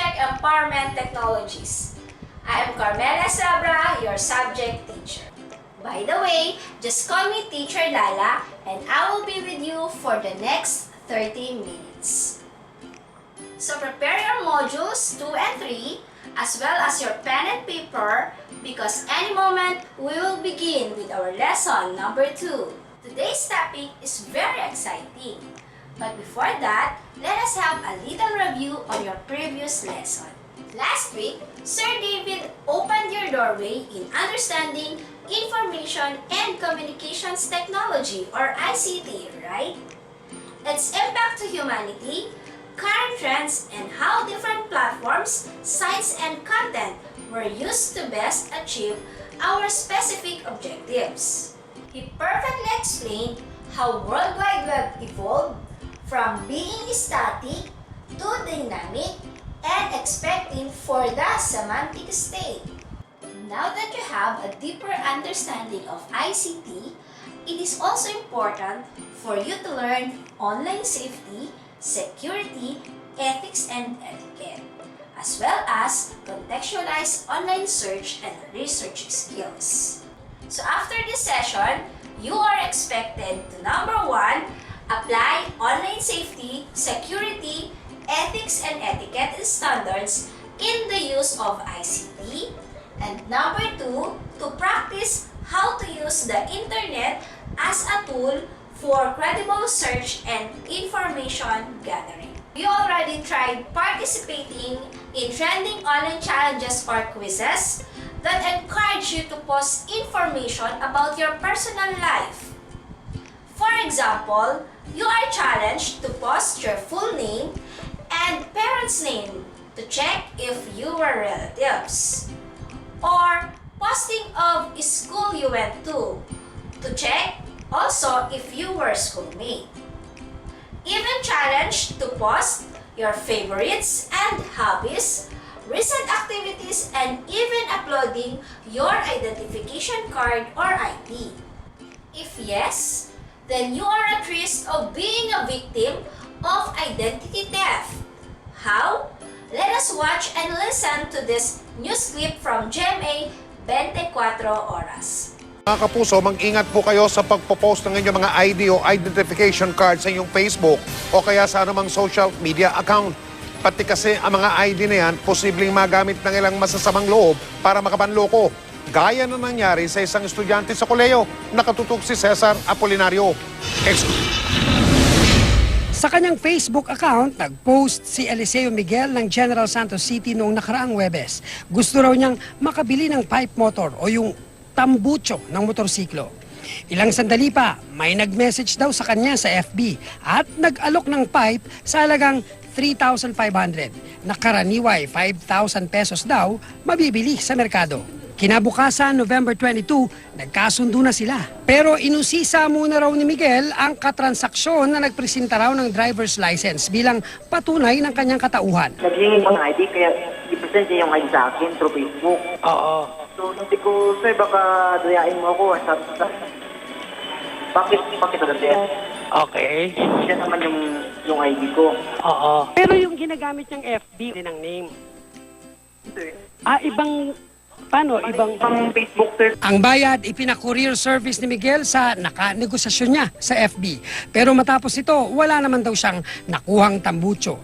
Subject Empowerment Technologies. I am Carmela Sabra, your subject teacher. By the way, just call me Teacher Lala and I will be with you for the next 30 minutes. So prepare your modules 2 and 3 as well as your pen and paper because any moment we will begin with our lesson number 2. Today's topic is very exciting. But before that, let us have a little review on your previous lesson. Last week, Sir David opened your doorway in understanding Information and Communications Technology or ICT, right? Its impact to humanity, current trends, and how different platforms, sites, and content were used to best achieve our specific objectives. He perfectly explained how World Wide Web evolved from being static to dynamic and expecting for the semantic state. Now that you have a deeper understanding of ICT, it is also important for you to learn online safety, security, ethics, and etiquette, as well as contextualize online search and research skills. So after this session, you are expected to number 1, apply online safety, security, ethics, and etiquette standards in the use of ICT. And number 2, to practice how to use the internet as a tool for credible search and information gathering. You already tried participating in trending online challenges or quizzes that encourage you to post information about your personal life. For example, you are challenged to post your full name and parents' name to check if you were relatives. Or posting of school you went to check also if you were schoolmate. Even challenged to post your favorites and hobbies, recent activities, and even uploading your identification card or ID. If yes, then you are at risk of being a victim of identity theft. How? Let us watch and listen to this news clip from GMA 24 Oras. Mga kapuso, mag-ingat po kayo sa pagpo-post ng inyong mga ID o identification card sa inyong Facebook o kaya sa anumang social media account. Pati kasi ang mga ID na yan, posibleng magamit ng ilang masasamang loob para makapanloko. Gaya na nangyari sa isang estudyante sa koleyo, nakatutok si Cesar Apolinario. Sa kanyang Facebook account, nag-post si Eliseo Miguel ng General Santos City noong nakaraang Huwebes. Gusto raw niyang makabili ng pipe motor o yung tambucho ng motorsiklo. Ilang sandali pa, may nag-message daw sa kanya sa FB at nag-alok ng pipe sa halagang 3,500 na karaniway 5,000 pesos daw mabibili sa merkado. Kinabukasan, November 22, nagkasundo na sila. Pero inusisa muna raw ni Miguel ang katransaksyon na nagpresenta raw ng driver's license bilang patunay ng kanyang katauhan. Naghingi ng ID kaya i-present niya yung ID sa akin through Facebook. Oo. So hindi ko, sir, baka dayain mo ako. Bakit agad yan? Okay. Siya naman yung ID ko. Oo. Pero yung ginagamit niyang FB din ang name. Ibang... Paano? Ibang Facebook, sir. Ang bayad, ipina-courier service ni Miguel sa nakanegosasyon niya sa FB. Pero matapos ito, wala naman daw siyang nakuhang tambucho.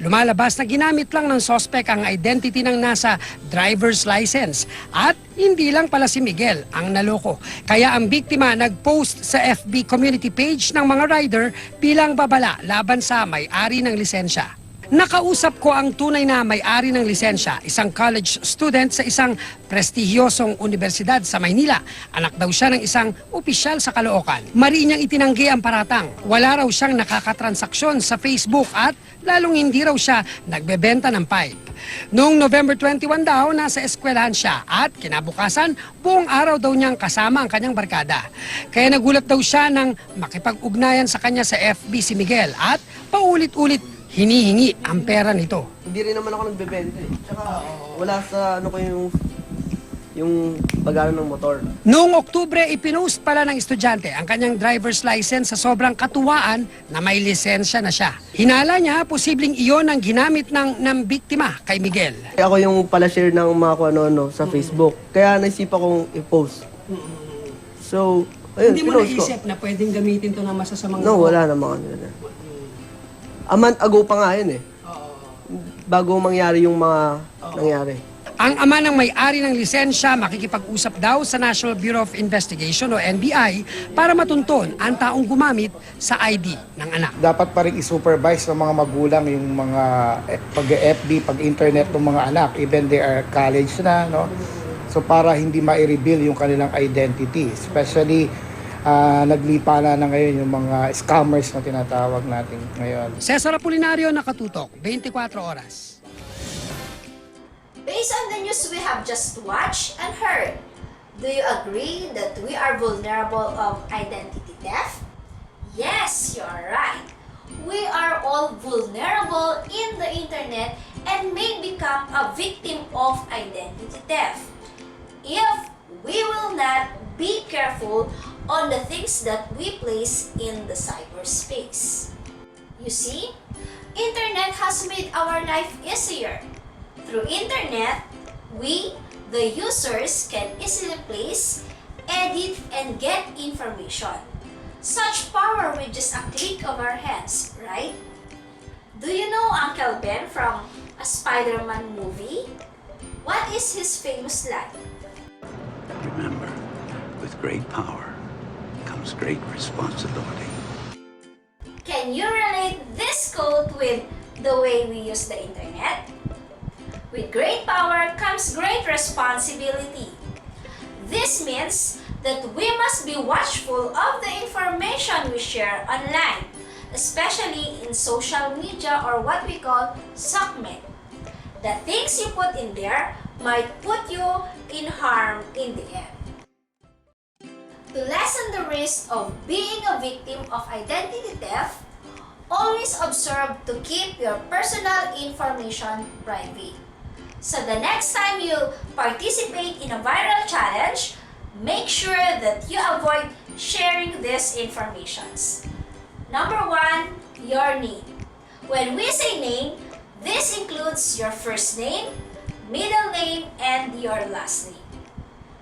Lumalabas na ginamit lang ng suspect ang identity ng nasa driver's license. At hindi lang pala si Miguel ang naloko. Kaya ang biktima nag-post sa FB community page ng mga rider bilang babala laban sa may-ari ng lisensya. Nakausap ko ang tunay na may-ari ng lisensya, isang college student sa isang prestigyosong universidad sa Maynila. Anak daw siya ng isang opisyal sa Caloocan. Mari niyang itinanggi ang paratang. Wala raw siyang nakakatransaksyon sa Facebook at lalong hindi raw siya nagbebenta ng pipe. Noong November 21 daw, nasa eskwelahan siya at kinabukasan, buong araw daw niyang kasama ang kanyang barkada. Kaya nagulat daw siya nang makipag-ugnayan sa kanya sa FB si Miguel at paulit-ulit hinihingi ang pera nito. Hindi rin naman ako nagbebenta eh. Tsaka wala sa ano ko yung pag-aaral ng motor. Noong Oktubre, ipinost pala ng estudyante ang kanyang driver's license sa sobrang katuwaan na may lisensya na siya. Hinala niya, posibleng iyon ang ginamit ng biktima kay Miguel. Ako yung pala share ng mga kung ano sa Facebook. Kaya naisipan kong i-post. So, ayun, Hindi mo pinost ko. naisip na pwedeng gamitin to ng masasamang No, wala namang ano na. A month ago pa nga yun eh. Bago mangyari yung mga nangyari. Ang ama ng may-ari ng lisensya makikipag-usap daw sa National Bureau of Investigation o NBI para matunton ang taong gumamit sa ID ng anak. Dapat pa rin i-supervise ng mga magulang yung mga pag-FB, pag-internet ng mga anak, even they are college na, no? So para hindi ma-reveal yung kanilang identity, especially naglipa na ngayon yung mga scammers na tinatawag natin ngayon. Cesar Apolinario, Nakatutok, 24 oras. Based on the news we have just watched and heard, do you agree that we are vulnerable of identity theft? Yes, you are right. We are all vulnerable in the internet and may become a victim of identity theft if we will not be careful on the things that we place in the cyberspace. You see, internet has made our life easier. Through internet, we, the users, can easily place, edit, and get information. Such power with just a click of our hands, right? Do you know Uncle Ben from a Spider-Man movie? What is his famous line? Remember, with great power comes great responsibility. Can you relate this quote with the way we use the internet? With great power comes great responsibility. This means that we must be watchful of the information we share online, especially in social media or what we call SOCMED. The things you put in there might put you in harm in the end. To lessen the risk of being a victim of identity theft, always observe to keep your personal information private. So the next time you participate in a viral challenge, make sure that you avoid sharing these informations. Number 1, your name. When we say name, this includes your first name, middle name, and your last name.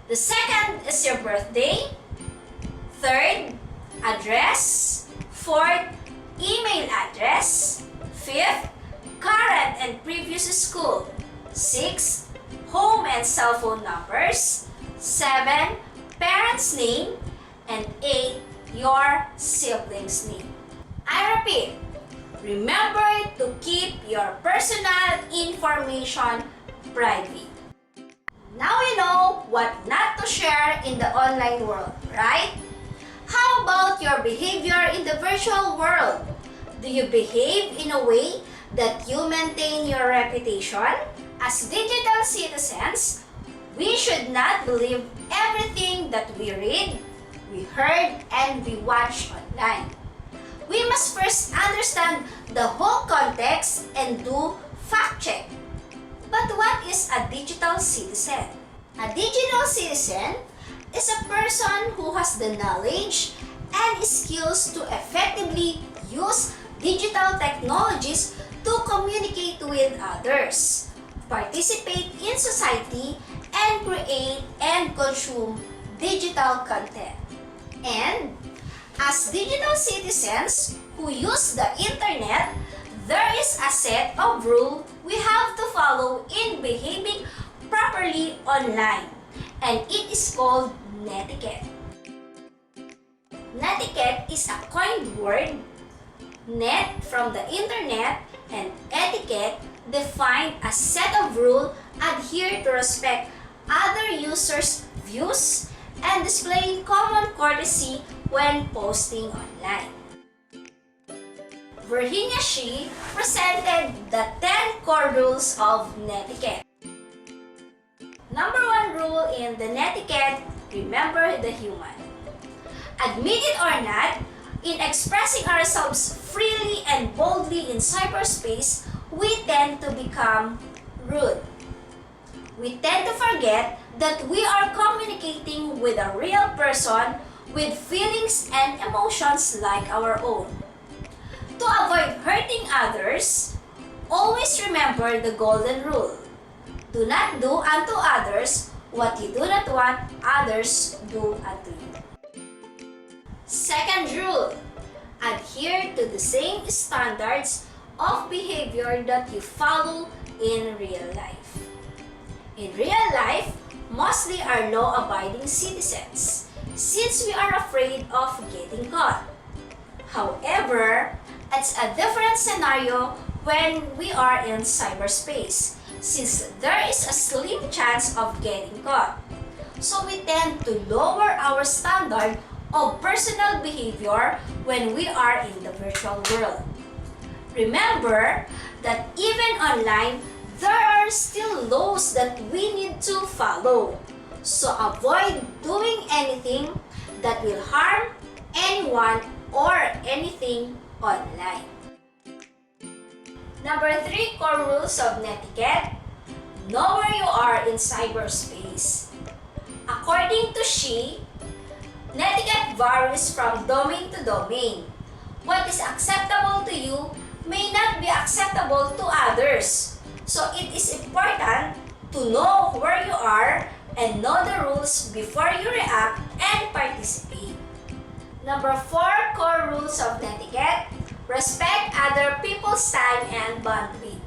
The second is your birthday. Third, address. Fourth, email address. Fifth, current and previous school. 6, home and cell phone numbers. 7, parents' name. And 8, your siblings' name. I repeat, remember to keep your personal information private. Now you know what not to share in the online world, right? How about your behavior in the virtual world? Do you behave in a way that you maintain your reputation? As digital citizens, we should not believe everything that we read, we heard, and we watch online. We must first understand the whole context and do fact check. But what is a digital citizen? A digital citizen is a person who has the knowledge and skills to effectively use digital technologies to communicate with others, participate in society, and create and consume digital content. And as digital citizens who use the internet, there is a set of rules we have to follow in behaving properly online, and it is called netiquette. Netiquette is a coined word, net from the internet, and etiquette defined a set of rules adhered to respect other users' views and displaying common courtesy when posting online. Virginia Shi presented the 10 core rules of netiquette. Number 1 rule in the netiquette, remember the human. Admit it or not, in expressing ourselves freely and boldly in cyberspace, we tend to become rude. We tend to forget that we are communicating with a real person with feelings and emotions like our own. To avoid hurting others, always remember the golden rule. Do not do unto others what you do not want others do unto you. Second rule, adhere to the same standards of behavior that you follow in real life. In real life, mostly are law-abiding citizens, since we are afraid of getting caught. However, it's a different scenario when we are in cyberspace, since there is a slim chance of getting caught. So we tend to lower our standard of personal behavior when we are in the virtual world. Remember that even online, there are still laws that we need to follow. So avoid doing anything that will harm anyone or anything online. Number 3 core rules of netiquette. Know where you are in cyberspace. According to she, netiquette varies from domain to domain. What is acceptable to you may not be acceptable to others. So it is important to know where you are and know the rules before you react and participate. Number 4 core rules of netiquette. Respect other people's time and bandwidth.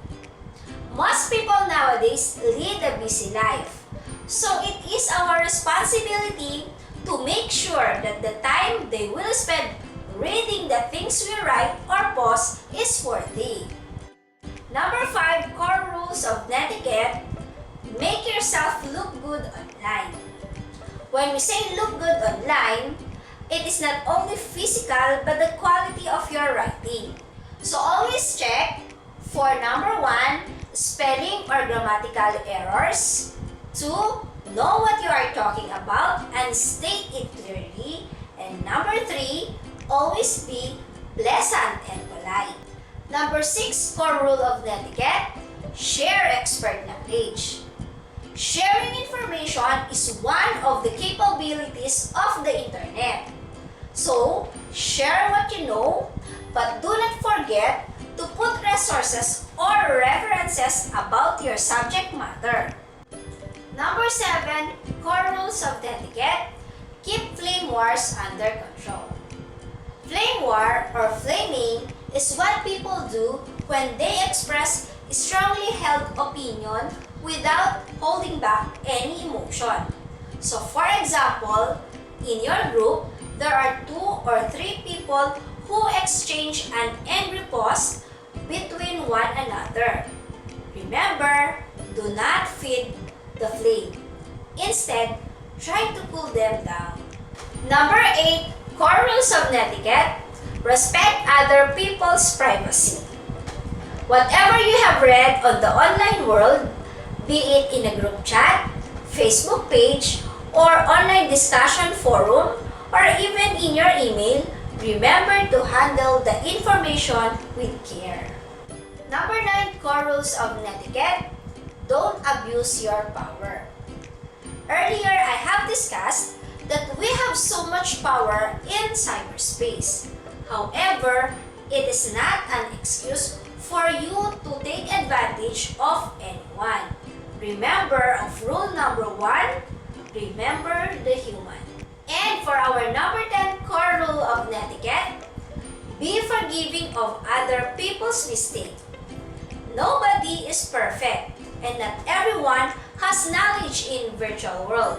Most people nowadays lead a busy life. So it is our responsibility to make sure that the time they will spend reading the things we write or post is worthy. Number 5 core rules of netiquette. Make yourself look good online. When we say look good online, it is not only physical but the quality of your writing. So always check for number 1, spelling or grammatical errors. 2, know what you are talking about and state it clearly. And number 3, always be pleasant and polite. Number 6 core rule of netiquette. Share expert knowledge. Sharing information is one of the capabilities of the internet. So, share what you know, but do not forget to put resources or references about your subject matter. Number 7, core rules of etiquette. Keep flame wars under control. Flame war or flaming is what people do when they express strongly held opinion without holding back any emotion. So for example, in your group, there are 2 or 3 people who exchange an angry post between one another. Remember, do not feed the flame. Instead, try to cool them down. Number 8, core rules of netiquette. Respect other people's privacy. Whatever you have read on the online world, be it in a group chat, Facebook page, or online discussion forum, or even in your email, remember to handle the information with care. Number 9 core rules of netiquette. Don't abuse your power. Earlier, I have discussed that we have so much power in cyberspace. However, it is not an excuse for you to take advantage of anyone. Remember of rule number 1, remember the human. And for our number 10 core rule of netiquette, be forgiving of other people's mistakes. Nobody is perfect, and not everyone has knowledge in virtual world.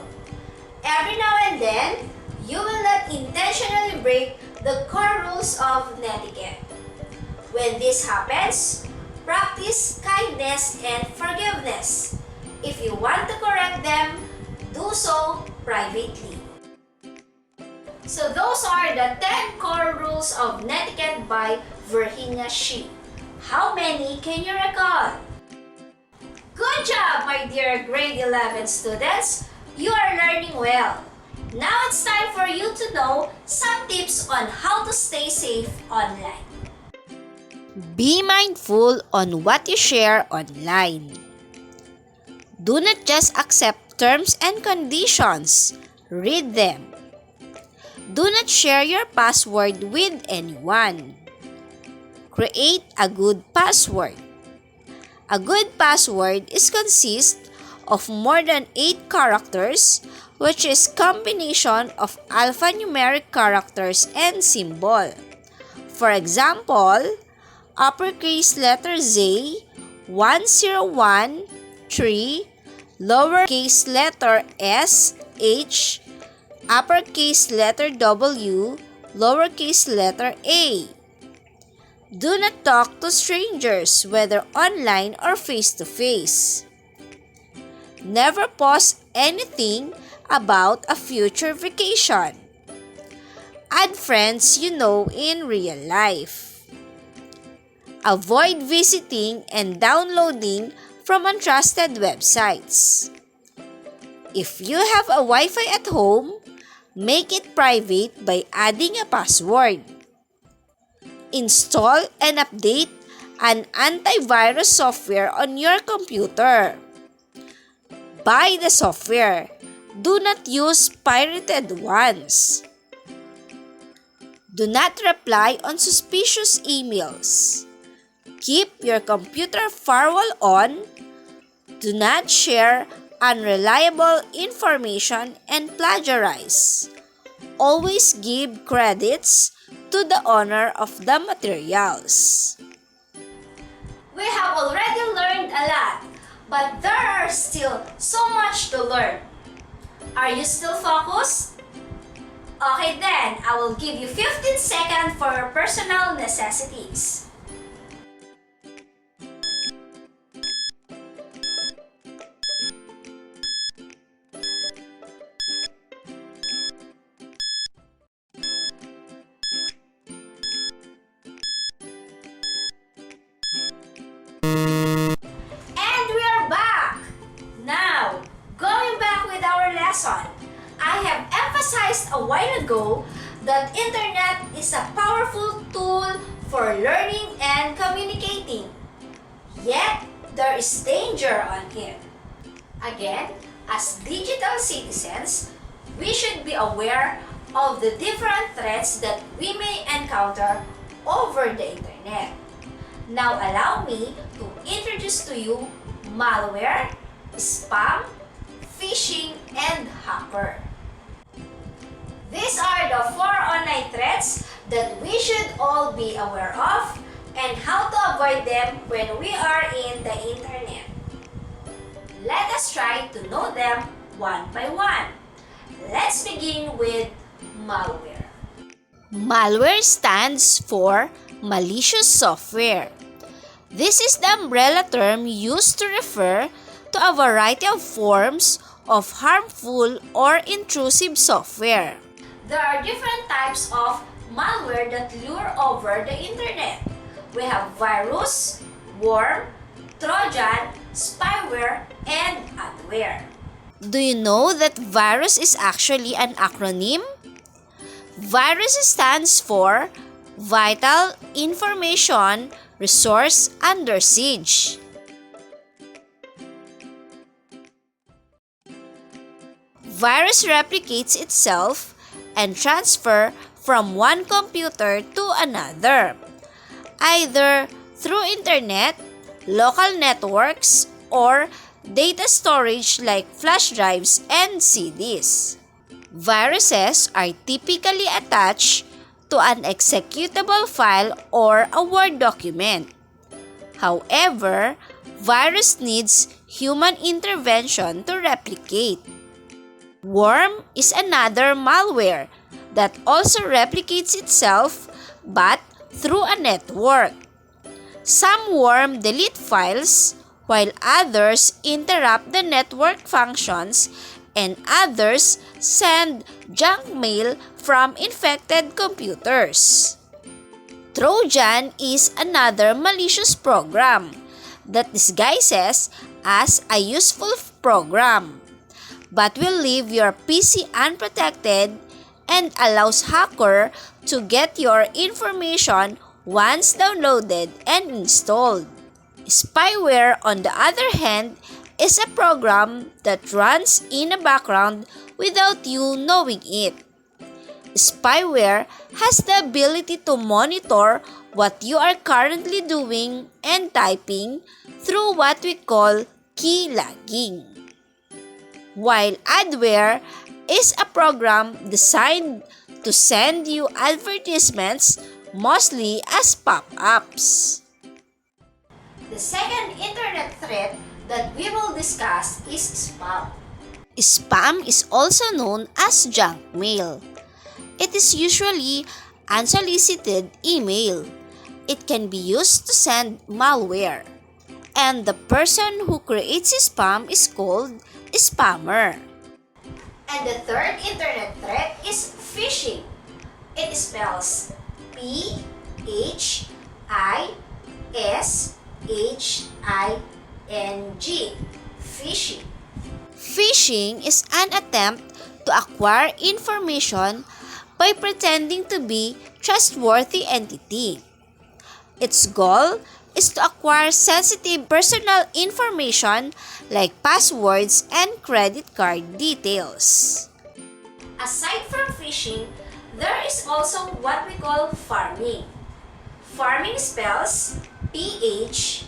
Every now and then, you will not intentionally break the core rules of netiquette. When this happens, practice kindness and forgiveness. If you want to correct them, do so privately. So those are the 10 core rules of netiquette by Virginia Shi. How many can you recall? Good job, my dear grade 11 students! You are learning well. Now it's time for you to know some tips on how to stay safe online. Be mindful on what you share online. Do not just accept terms and conditions. Read them. Do not share your password with anyone. Create a good password. A good password is consist of more than 8 characters, which is combination of alphanumeric characters and symbol. For example, uppercase letter Z, 101, 3, lowercase letter S, H, uppercase letter W, lowercase letter A. Do not talk to strangers, whether online or face-to-face. Never post anything about a future vacation. Add friends you know in real life. Avoid visiting and downloading from untrusted websites. If you have a Wi-Fi at home, make it private by adding a password. Install and update an antivirus software on your computer. Buy the software. Do not use pirated ones. Do not reply on suspicious emails. Keep your computer firewall on. Do not share unreliable information and plagiarize. Always give credits to the owner of the materials. We have already learned a lot, but there are still so much to learn. Are you still focused? Okay then, I will give you 15 seconds for your personal necessities. And we are back! Now, going back with our lesson, I have emphasized a while ago that internet is a powerful tool for learning and communicating. Yet, there is danger on it. Again, as digital citizens, we should be aware of the different threats that we may encounter over the internet. Now allow me to introduce to you malware, spam, phishing, and hacker. These are the 4 online threats that we should all be aware of and how to avoid them when we are in the internet. Let us try to know them one by one. Let's begin with malware. Malware stands for malicious software. This is the umbrella term used to refer to a variety of forms of harmful or intrusive software. There are different types of malware that lure over the internet. We have virus, worm, Trojan, spyware, and adware. Do you know that virus is actually an acronym? Virus stands for Vital Information Resource Under Siege. Virus replicates itself and transfer from one computer to another, either through internet, local networks, or data storage like flash drives and CDs. Viruses are typically attached to an executable file or a Word document. However, virus needs human intervention to replicate. Worm is another malware that also replicates itself but through a network. Some worm delete files while others interrupt the network functions and others send junk mail from infected computers. Trojan is another malicious program that disguises as a useful program, but will leave your PC unprotected and allows hacker to get your information once downloaded and installed. Spyware, on the other hand, is a program that runs in the background without you knowing it. Spyware has the ability to monitor what you are currently doing and typing through what we call key logging. While adware is a program designed to send you advertisements mostly as pop-ups. The second internet threat that we will discuss is spam. Spam is also known as junk mail. It is usually unsolicited email. It can be used to send malware. And the person who creates spam is called spammer. And the third internet threat is phishing. It spells P-H-I-S-H-I-N-G. Phishing. Phishing is an attempt to acquire information by pretending to be trustworthy entity. Its goal is to acquire sensitive personal information like passwords and credit card details. Aside from phishing, there is also what we call farming. Farming spells P-H-A-R-M-I-N-G.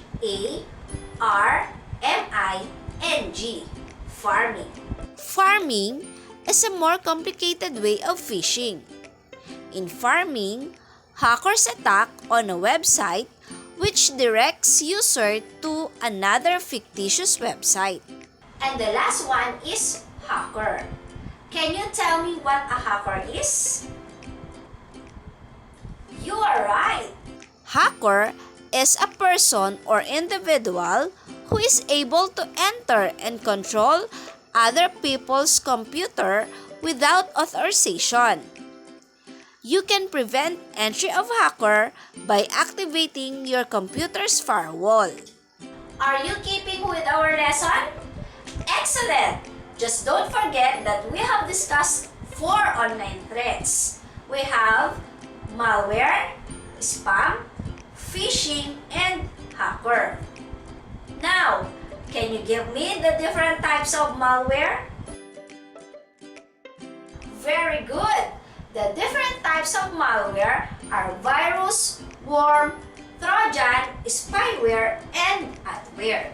Farming. Farming is a more complicated way of phishing. In farming, hackers attack on a website which directs user to another fictitious website. And the last one is hacker. Can you tell me what a hacker is? You are right. Hacker is a person or individual who is able to enter and control other people's computer without authorization. You can prevent entry of hacker by activating your computer's firewall. Are you keeping with our lesson? Excellent! Just don't forget that we have discussed 4 online threats. We have malware, spam, phishing, and hacker. Now, can you give me the different types of malware? Very good! The different types of malware are virus, worm, trojan, spyware, and adware.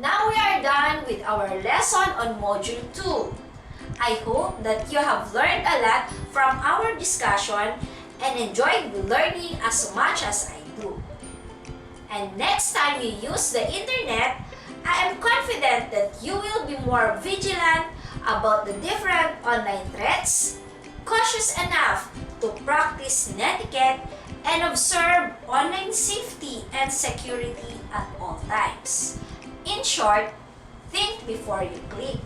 Now we are done with our lesson on Module 2. I hope that you have learned a lot from our discussion and enjoyed learning as much as I do. And next time you use the internet, I am confident that you will be more vigilant about the different online threats, cautious enough to practice netiquette, and observe online safety and security at all times. In short, think before you click.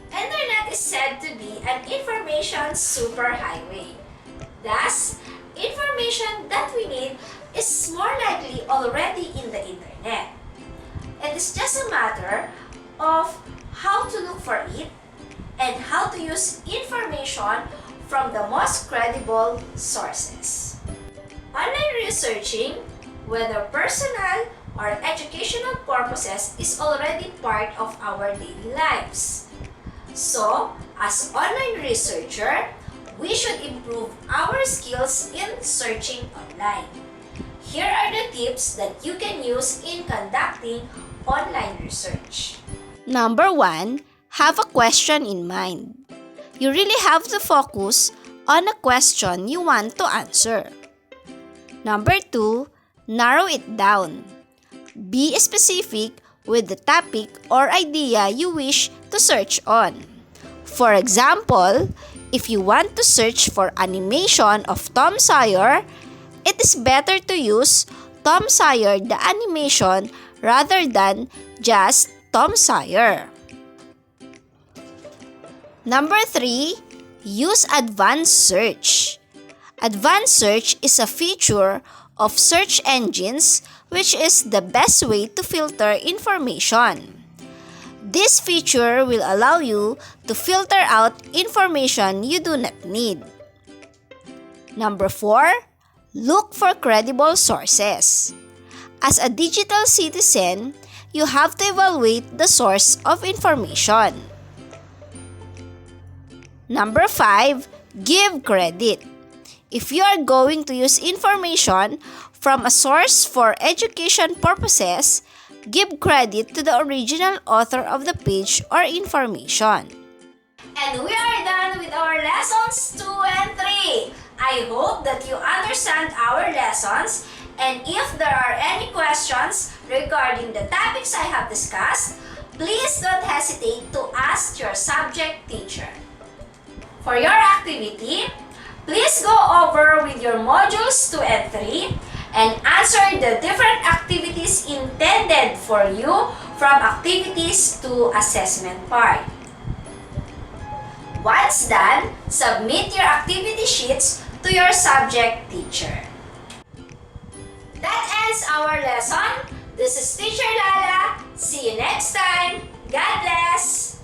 Internet is said to be an information superhighway. Thus, information that we need is more likely already in the internet. It is just a matter of how to look for it and how to use information from the most credible sources. Online researching, whether personal or educational purposes, is already part of our daily lives. So, as online researcher, we should improve our skills in searching online. Here are the tips that you can use in conducting online research. Number 1, have a question in mind. You really have to focus on a question you want to answer. Number 2, narrow it down. Be specific with the topic or idea you wish to search on. For example, if you want to search for animation of Tom Sawyer, it is better to use Tom Sawyer the animation rather than just Tom Sawyer. Number 3, use advanced search. Advanced search is a feature of search engines which is the best way to filter information. This feature will allow you to filter out information you do not need. Number 4, Look for credible sources. As a digital citizen, you have to evaluate the source of information. Number 5, give credit. If you are going to use information from a source for education purposes, give credit to the original author of the page or information. And we are done with our lessons 2 and 3. I hope that you understand our lessons, and if there are any questions regarding the topics I have discussed, please don't hesitate to ask your subject teacher. For your activity, please go over with your modules 2 and 3 and answer the different activities intended for you from activities to assessment part. Once done, submit your activity sheets to your subject teacher. That ends our lesson. This is Teacher Lala. See you next time. God bless!